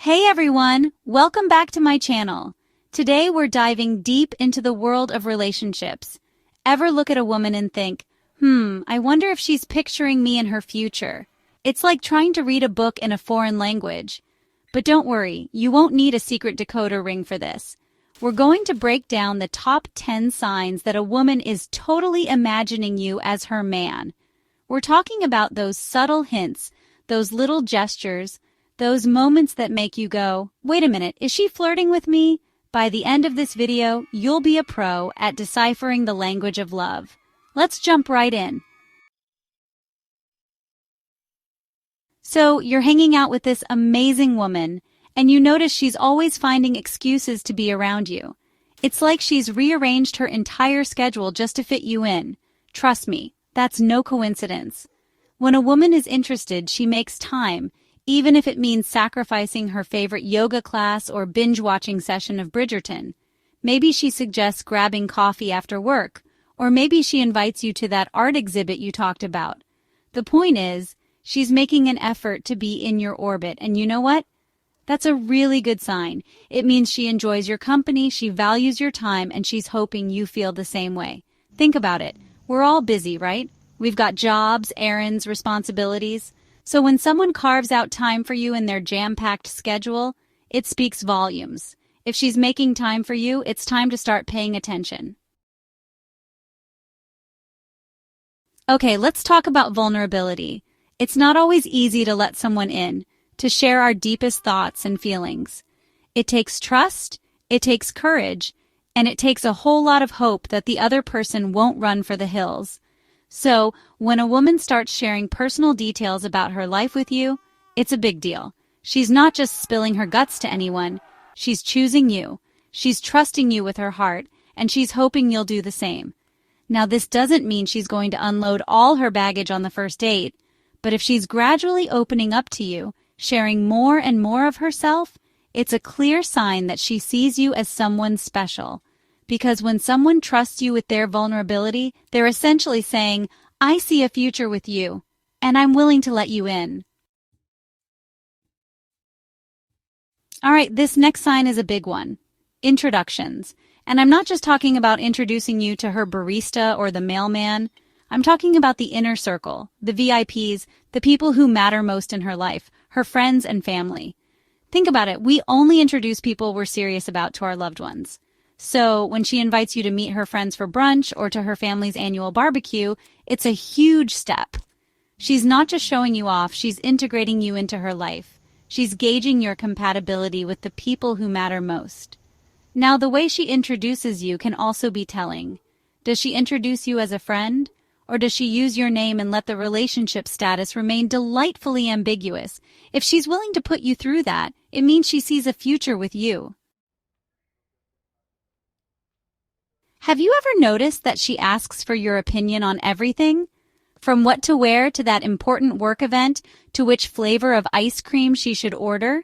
Hey everyone, welcome back to my channel. Today we're diving deep into the world of relationships. Ever look at a woman and think, I wonder if she's picturing me in her future. It's like trying to read a book in a foreign language. But don't worry, you won't need a secret decoder ring for this. We're going to break down the top 10 signs that a woman is totally imagining you as her man. We're talking about those subtle hints, those little gestures, those moments that make you go, wait a minute, is she flirting with me? By the end of this video, you'll be a pro at deciphering the language of love. Let's jump right in. So, you're hanging out with this amazing woman, and you notice she's always finding excuses to be around you. It's like she's rearranged her entire schedule just to fit you in. Trust me, that's no coincidence. When a woman is interested, she makes time, even if it means sacrificing her favorite yoga class or binge-watching session of Bridgerton. Maybe she suggests grabbing coffee after work, or maybe she invites you to that art exhibit you talked about. The point is, she's making an effort to be in your orbit, and you know what? That's a really good sign. It means she enjoys your company, she values your time, and she's hoping you feel the same way. Think about it. We're all busy, right? We've got jobs, errands, responsibilities. So when someone carves out time for you in their jam-packed schedule, it speaks volumes. If she's making time for you, it's time to start paying attention. Okay, let's talk about vulnerability. It's not always easy to let someone in, to share our deepest thoughts and feelings. It takes trust, it takes courage, and it takes a whole lot of hope that the other person won't run for the hills. So, when a woman starts sharing personal details about her life with you, it's a big deal. She's not just spilling her guts to anyone. She's choosing you. She's trusting you with her heart, and she's hoping you'll do the same. Now, this doesn't mean she's going to unload all her baggage on the first date, but if she's gradually opening up to you, sharing more and more of herself, it's a clear sign that she sees you as someone special. Because when someone trusts you with their vulnerability, they're essentially saying, I see a future with you, and I'm willing to let you in. All right, this next sign is a big one. Introductions. And I'm not just talking about introducing you to her barista or the mailman. I'm talking about the inner circle, the VIPs, the people who matter most in her life, her friends and family. Think about it, we only introduce people we're serious about to our loved ones. So when she invites you to meet her friends for brunch or to her family's annual barbecue, it's a huge step. She's not just showing you off, she's integrating you into her life. She's gauging your compatibility with the people who matter most. Now, the way she introduces you can also be telling. Does she introduce you as a friend? Or does she use your name and let the relationship status remain delightfully ambiguous? If she's willing to put you through that, it means she sees a future with you. Have you ever noticed that she asks for your opinion on everything? From what to wear to that important work event to which flavor of ice cream she should order?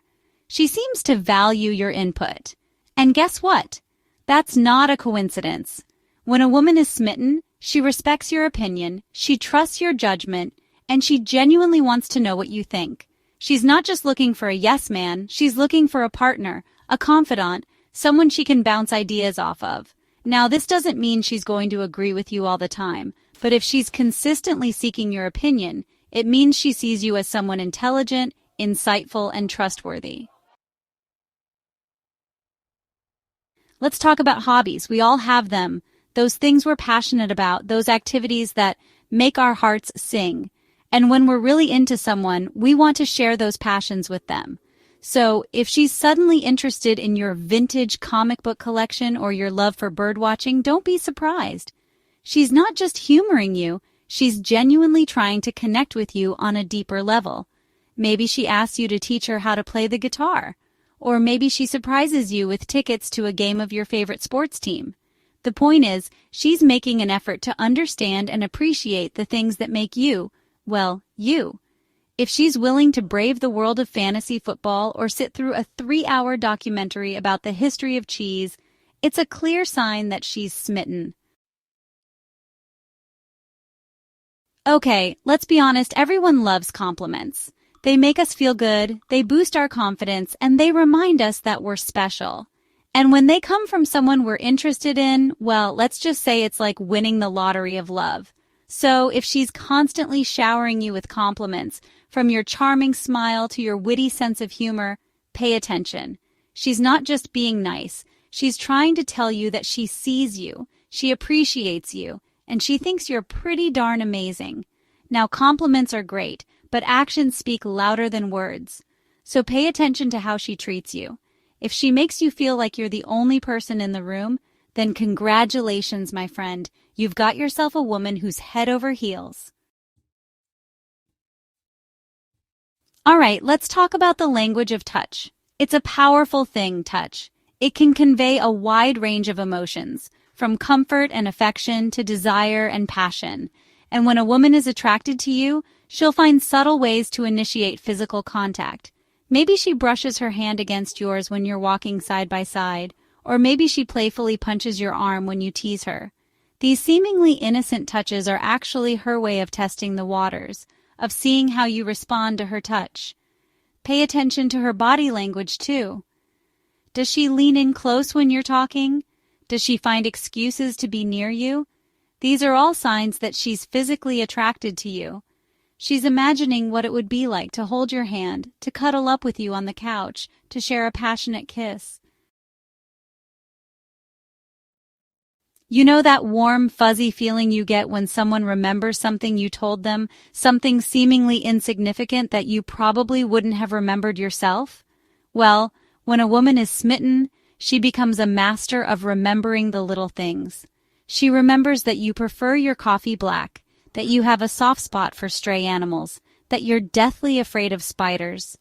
She seems to value your input. And guess what? That's not a coincidence. When a woman is smitten, she respects your opinion, she trusts your judgment, and she genuinely wants to know what you think. She's not just looking for a yes man, she's looking for a partner, a confidant, someone she can bounce ideas off of. Now, this doesn't mean she's going to agree with you all the time, but if she's consistently seeking your opinion, it means she sees you as someone intelligent, insightful, and trustworthy. Let's talk about hobbies. We all have them. Those things we're passionate about, those activities that make our hearts sing. And when we're really into someone, we want to share those passions with them. So, if she's suddenly interested in your vintage comic book collection or your love for birdwatching, don't be surprised. She's not just humoring you, she's genuinely trying to connect with you on a deeper level. Maybe she asks you to teach her how to play the guitar. Or maybe she surprises you with tickets to a game of your favorite sports team. The point is, she's making an effort to understand and appreciate the things that make you, well, you. If she's willing to brave the world of fantasy football or sit through a 3-hour documentary about the history of cheese, it's a clear sign that she's smitten. Okay, let's be honest, everyone loves compliments. They make us feel good, they boost our confidence, and they remind us that we're special. And when they come from someone we're interested in, well, let's just say it's like winning the lottery of love. So if she's constantly showering you with compliments, from your charming smile to your witty sense of humor, pay attention. She's not just being nice. She's trying to tell you that she sees you, she appreciates you, and she thinks you're pretty darn amazing. Now, compliments are great, but actions speak louder than words. So pay attention to how she treats you. If she makes you feel like you're the only person in the room, then congratulations, my friend. You've got yourself a woman who's head over heels. All right, let's talk about the language of touch. It's a powerful thing, touch. It can convey a wide range of emotions, from comfort and affection to desire and passion. And when a woman is attracted to you, she'll find subtle ways to initiate physical contact. Maybe she brushes her hand against yours when you're walking side by side, or maybe she playfully punches your arm when you tease her. These seemingly innocent touches are actually her way of testing the waters, of seeing how you respond to her touch. Pay attention to her body language, too. Does she lean in close when you're talking? Does she find excuses to be near you? These are all signs that she's physically attracted to you. She's imagining what it would be like to hold your hand, to cuddle up with you on the couch, to share a passionate kiss. You know that warm, fuzzy feeling you get when someone remembers something you told them, something seemingly insignificant that you probably wouldn't have remembered yourself? Well, when a woman is smitten, she becomes a master of remembering the little things. She remembers that you prefer your coffee black, that you have a soft spot for stray animals, that you're deathly afraid of spiders.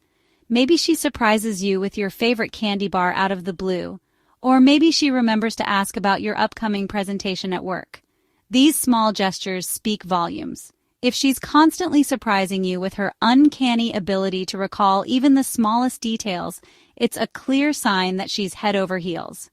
Maybe she surprises you with your favorite candy bar out of the blue, or maybe she remembers to ask about your upcoming presentation at work. These small gestures speak volumes. If she's constantly surprising you with her uncanny ability to recall even the smallest details, it's a clear sign that she's head over heels.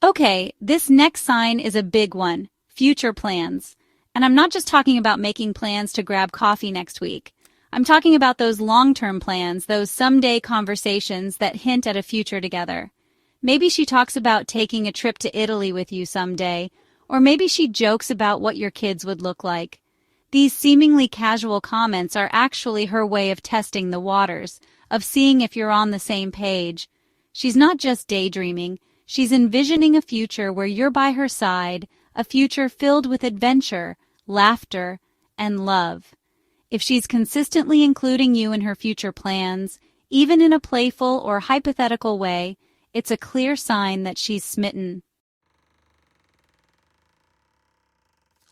Okay, this next sign is a big one, future plans. And I'm not just talking about making plans to grab coffee next week. I'm talking about those long-term plans, those someday conversations that hint at a future together. Maybe she talks about taking a trip to Italy with you someday, or maybe she jokes about what your kids would look like. These seemingly casual comments are actually her way of testing the waters, of seeing if you're on the same page. She's not just daydreaming. She's envisioning a future where you're by her side, a future filled with adventure, laughter, and love. If she's consistently including you in her future plans, even in a playful or hypothetical way, it's a clear sign that she's smitten.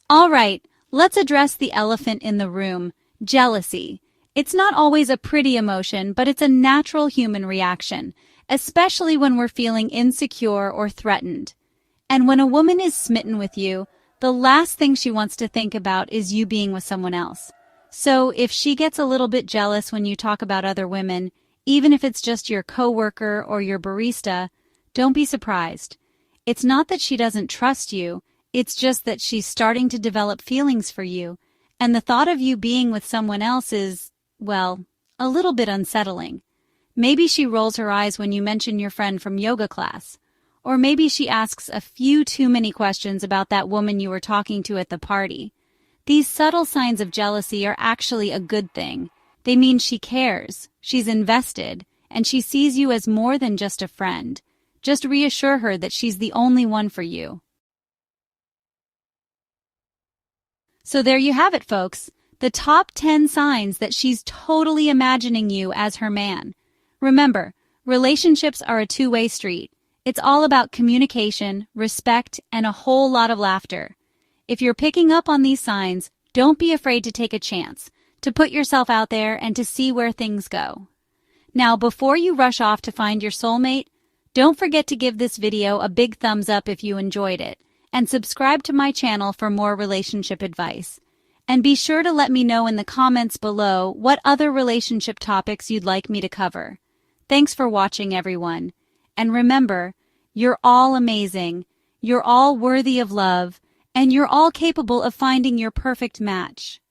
All right, let's address the elephant in the room, jealousy. It's not always a pretty emotion, but it's a natural human reaction, especially when we're feeling insecure or threatened. And when a woman is smitten with you, the last thing she wants to think about is you being with someone else. So if she gets a little bit jealous when you talk about other women, even if it's just your coworker or your barista, don't be surprised. It's not that she doesn't trust you, it's just that she's starting to develop feelings for you, and the thought of you being with someone else is, well, a little bit unsettling. Maybe she rolls her eyes when you mention your friend from yoga class. Or maybe she asks a few too many questions about that woman you were talking to at the party. These subtle signs of jealousy are actually a good thing. They mean she cares, she's invested, and she sees you as more than just a friend. Just reassure her that she's the only one for you. So there you have it, folks. The top 10 signs that she's totally imagining you as her man. Remember, relationships are a two-way street. It's all about communication, respect, and a whole lot of laughter. If you're picking up on these signs, don't be afraid to take a chance, to put yourself out there and to see where things go. Now, before you rush off to find your soulmate, don't forget to give this video a big thumbs up if you enjoyed it, and subscribe to my channel for more relationship advice. And be sure to let me know in the comments below what other relationship topics you'd like me to cover. Thanks for watching, everyone. And remember, you're all amazing, you're all worthy of love, and you're all capable of finding your perfect match.